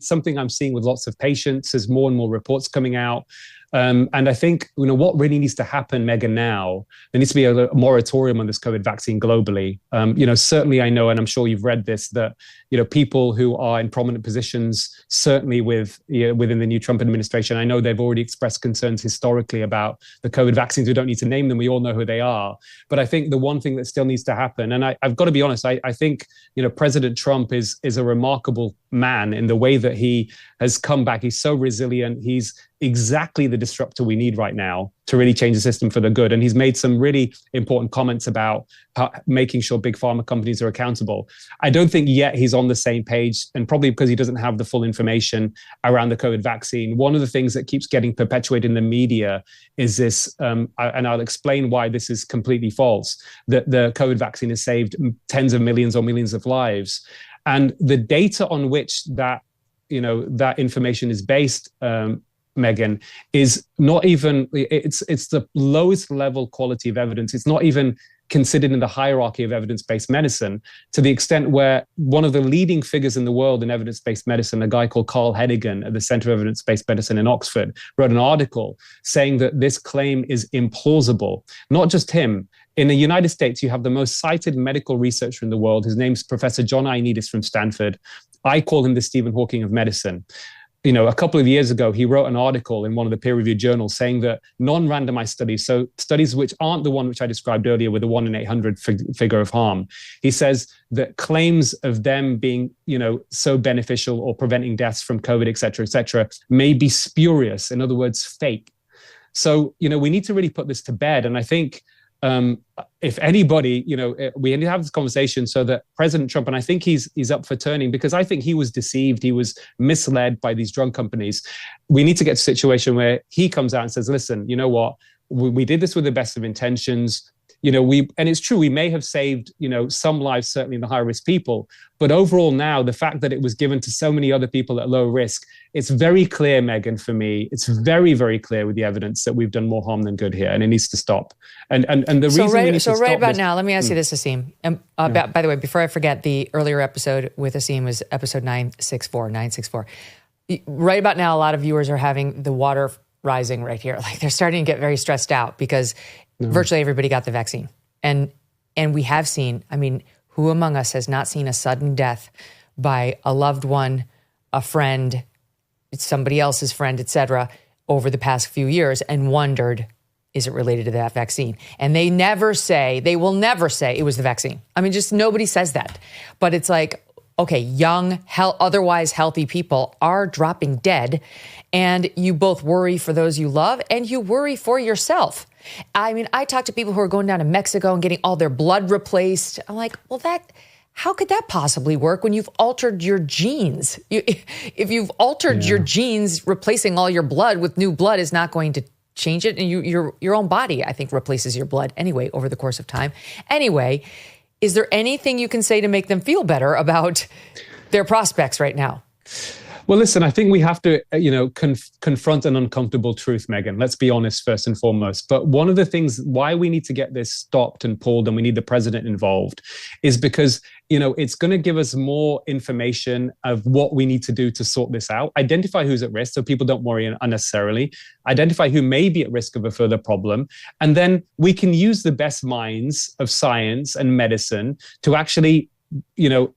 something I'm seeing with lots of patients as more and more reports coming out. And I think, what really needs to happen, Megyn, now, there needs to be a moratorium on this COVID vaccine globally. Certainly I know, and I'm sure you've read this, that, people who are in prominent positions, certainly within the new Trump administration, I know they've already expressed concerns historically about the COVID vaccines. We don't need to name them. We all know who they are. But I think the one thing that still needs to happen, and I've got to be honest, I think, President Trump is a remarkable man in the way that he has come back. He's so resilient. He's exactly the disruptor we need right now to really change the system for the good. And he's made some really important comments about making sure big pharma companies are accountable. I don't think yet he's on the same page, and probably because he doesn't have the full information around the COVID vaccine. One of the things that keeps getting perpetuated in the media is this, and I'll explain why this is completely false, that the COVID vaccine has saved tens of millions or millions of lives. And the data on which that information is based, Megyn, is not even, it's the lowest level quality of evidence. It's not even considered in the hierarchy of evidence-based medicine, to the extent where one of the leading figures in the world in evidence-based medicine, a guy called Carl Hennigan at the Center of Evidence-Based Medicine in Oxford, wrote an article saying that this claim is implausible. Not just him. In the United States, you have the most cited medical researcher in the world. His name's Professor John Ioannidis from Stanford. I call him the Stephen Hawking of medicine. A couple of years ago, he wrote an article in one of the peer-reviewed journals saying that non-randomized studies, so studies which aren't the one which I described earlier with the 1 in 800 figure of harm, he says that claims of them being, so beneficial or preventing deaths from COVID, et cetera, may be spurious. In other words, fake. So, we need to really put this to bed. And I think, if anybody, we need to have this conversation so that President Trump, and I think he's up for turning, because I think he was deceived, he was misled by these drug companies. We need to get to a situation where he comes out and says, listen, you know what, we did this with the best of intentions. And it's true, we may have saved, some lives, certainly in the high risk people, but overall now, the fact that it was given to so many other people at low risk, it's very clear, Megyn, for me, it's very, very clear with the evidence that we've done more harm than good here, and it needs to stop. And the reason we need to stop right about this, now, let me ask you this, Aseem. And by the way, before I forget, the earlier episode with Aseem was episode 964. Right about now, a lot of viewers are having the water rising right here. Like, they're starting to get very stressed out because virtually everybody got the vaccine. And we have seen, who among us has not seen a sudden death by a loved one, a friend, somebody else's friend, et cetera, over the past few years and wondered, is it related to that vaccine? And they will never say it was the vaccine. Just nobody says that. But it's like, okay, young, otherwise healthy people are dropping dead, and you both worry for those you love and you worry for yourself. I talk to people who are going down to Mexico and getting all their blood replaced. I'm like, well, how could that possibly work when you've altered your genes? If you've altered your genes, replacing all your blood with new blood is not going to change it. And your own body, I think, replaces your blood anyway over the course of time. Anyway, is there anything you can say to make them feel better about their prospects right now? Well, listen, I think we have to, confront an uncomfortable truth, Megyn. Let's be honest first and foremost. But one of the things why we need to get this stopped and pulled, and we need the president involved, is because, it's going to give us more information of what we need to do to sort this out. Identify who's at risk so people don't worry unnecessarily. Identify who may be at risk of a further problem. And then we can use the best minds of science and medicine to actually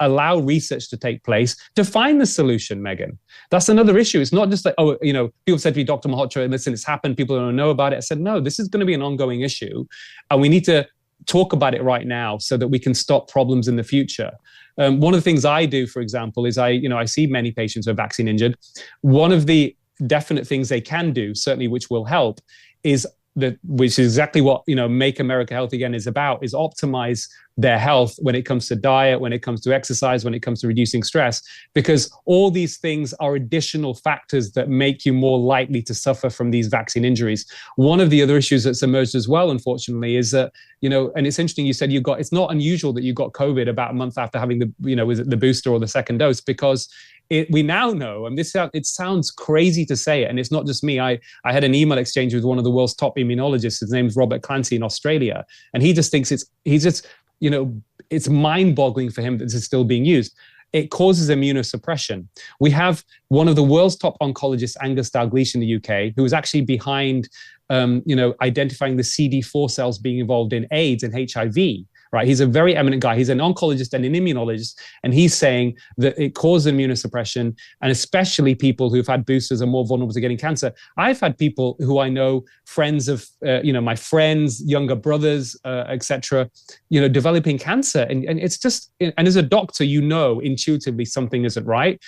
allow research to take place to find the solution, Megyn. That's another issue. It's not just like, people said to me, Dr. Malhotra, listen, it's happened, people don't know about it. I said, no, this is going to be an ongoing issue. And we need to talk about it right now so that we can stop problems in the future. One of the things I do, for example, is I see many patients who are vaccine injured. One of the definite things they can do, certainly which will help, which is exactly what Make America Healthy Again is about, is optimize their health when it comes to diet, when it comes to exercise, when it comes to reducing stress, because all these things are additional factors that make you more likely to suffer from these vaccine injuries. One of the other issues that's emerged as well, unfortunately, is that, and it's interesting, you said it's not unusual that you got COVID about a month after having the booster or the second dose, because we now know, and it sounds crazy to say it, and it's not just me. I had an email exchange with one of the world's top immunologists. His name is Robert Clancy in Australia, and he just thinks it's mind-boggling for him that this is still being used. it causes immunosuppression. We have one of the world's top oncologists, Angus Dalgleish in the UK, who is actually behind identifying the CD4 cells being involved in AIDS and HIV. Right, he's a very eminent guy. He's an oncologist and an immunologist, and he's saying that it causes immunosuppression, and especially people who've had boosters are more vulnerable to getting cancer. I've had people who I know, friends of, my friends, younger brothers, etc., developing cancer, and it's just, and as a doctor, intuitively something isn't right.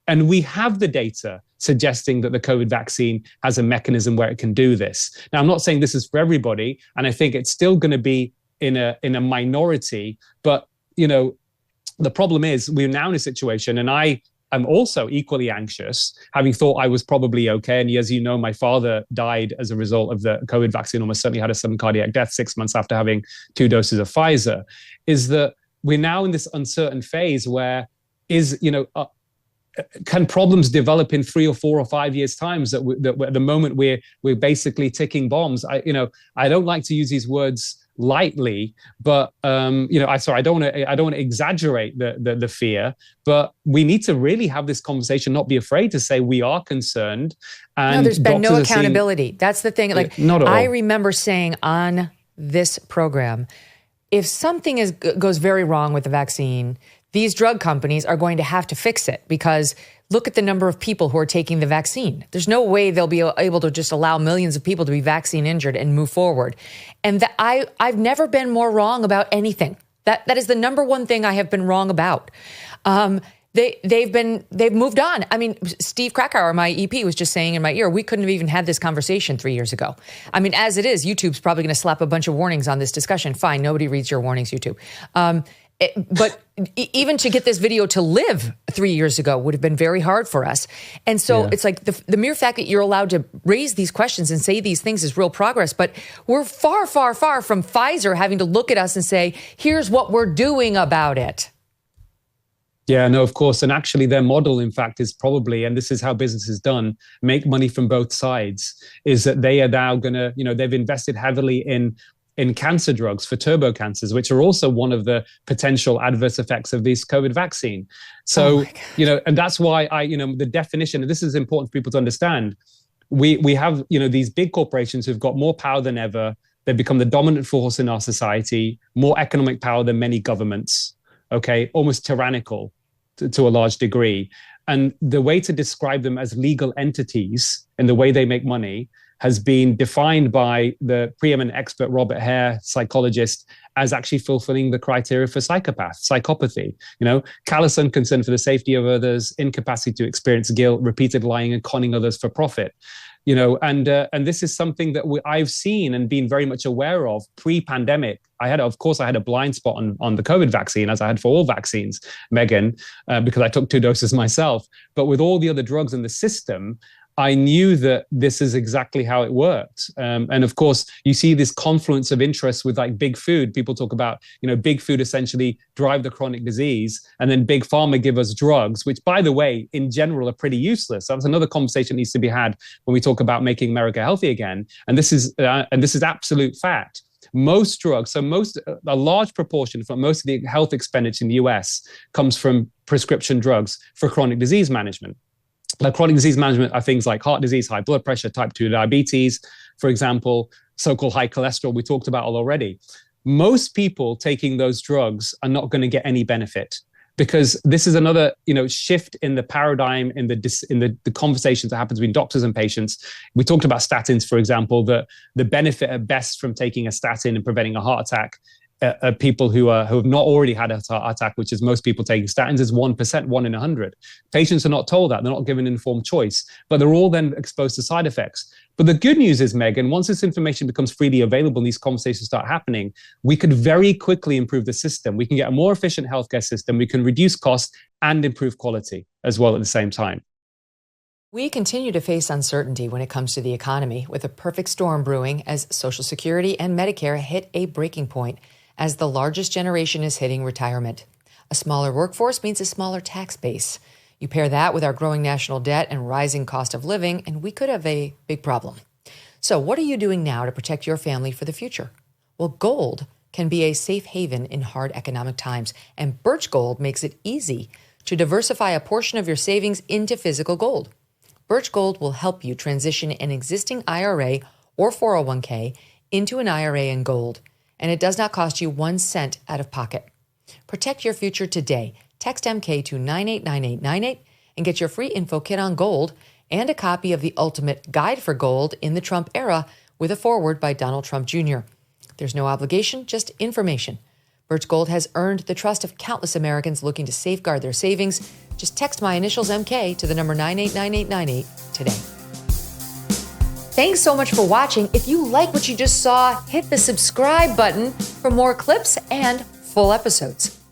And we have the data suggesting that the COVID vaccine has a mechanism where it can do this. Now, I'm not saying this is for everybody, and I think it's still going to be in a minority, but the problem is we're now in a situation, and I am also equally anxious, having thought I was probably okay. And as you know, my father died as a result of the COVID vaccine, almost certainly had a sudden cardiac death 6 months after having 2 doses of Pfizer. Is that we're now in this uncertain phase where can problems develop in 3 or 4 or 5 years' times that at the moment we're basically ticking bombs. I don't like to use these words lightly, but I don't want to exaggerate the fear, but we need to really have this conversation, not be afraid to say we are concerned. And no, there's been no accountability. That's the thing. Like, not at all. I remember saying on this program, if something goes very wrong with the vaccine, these drug companies are going to have to fix it, because look at the number of people who are taking the vaccine. There's no way they'll be able to just allow millions of people to be vaccine injured and move forward. And I've never been more wrong about anything. That is the number one thing I have been wrong about. They've moved on. I mean, Steve Krakauer, my EP, was just saying in my ear, we couldn't have even had this conversation 3 years ago. I mean, as it is, YouTube's probably going to slap a bunch of warnings on this discussion. Fine, nobody reads your warnings, YouTube. But even to get this video to live 3 years ago would have been very hard for us. And so It's like the mere fact that you're allowed to raise these questions and say these things is real progress. But we're far, far, far from Pfizer having to look at us and say, here's what we're doing about it. Yeah, no, of course. And actually their model, in fact, is probably, and this is how business is done, make money from both sides, is that they are now going to, they've invested heavily in cancer drugs for turbo cancers, which are also one of the potential adverse effects of this COVID vaccine. So, and that's why the definition, and this is important for people to understand, we have, these big corporations who've got more power than ever. They've become the dominant force in our society, more economic power than many governments, okay, almost tyrannical to a large degree. And the way to describe them as legal entities in the way they make money has been defined by the preeminent expert Robert Hare, psychologist, as actually fulfilling the criteria for psychopathy. Callous unconcern for the safety of others, incapacity to experience guilt, repeated lying and conning others for profit. And this is something that I've seen and been very much aware of pre-pandemic. I had a blind spot on the COVID vaccine, as I had for all vaccines, Megyn, because I took 2 doses myself. But with all the other drugs in the system, I knew that this is exactly how it worked. And of course, you see this confluence of interests with like big food. People talk about, big food essentially drive the chronic disease, and then big pharma give us drugs, which, by the way, in general are pretty useless. That's another conversation that needs to be had when we talk about making America healthy again. And this is absolute fact. Most drugs, a large proportion from most of the health expenditure in the US comes from prescription drugs for chronic disease management. Like chronic disease management are things like heart disease, high blood pressure, type 2 diabetes, for example, so-called high cholesterol we talked about already. Most people taking those drugs are not going to get any benefit, because this is another, shift in the paradigm, in the conversations that happens between doctors and patients. We talked about statins, for example, that the benefit at best from taking a statin and preventing a heart attack people who have not already had a heart attack, which is most people taking statins, is 1%, 1 in 100. Patients are not told that. They're not given informed choice, but they're all then exposed to side effects. But the good news is, Megyn, once this information becomes freely available and these conversations start happening, we could very quickly improve the system. We can get a more efficient healthcare system. We can reduce costs and improve quality as well at the same time. We continue to face uncertainty when it comes to the economy, with a perfect storm brewing as Social Security and Medicare hit a breaking point as the largest generation is hitting retirement. A smaller workforce means a smaller tax base. You pair that with our growing national debt and rising cost of living, and we could have a big problem. So what are you doing now to protect your family for the future? Well, gold can be a safe haven in hard economic times, and Birch Gold makes it easy to diversify a portion of your savings into physical gold. Birch Gold will help you transition an existing IRA or 401k into an IRA in gold, and it does not cost you 1 cent out of pocket. Protect your future today. Text MK to 989898 and get your free info kit on gold and a copy of the Ultimate Guide for Gold in the Trump Era with a foreword by Donald Trump Jr. There's no obligation, just information. Birch Gold has earned the trust of countless Americans looking to safeguard their savings. Just text my initials MK to the number 989898 today. Thanks so much for watching. If you like what you just saw, hit the subscribe button for more clips and full episodes.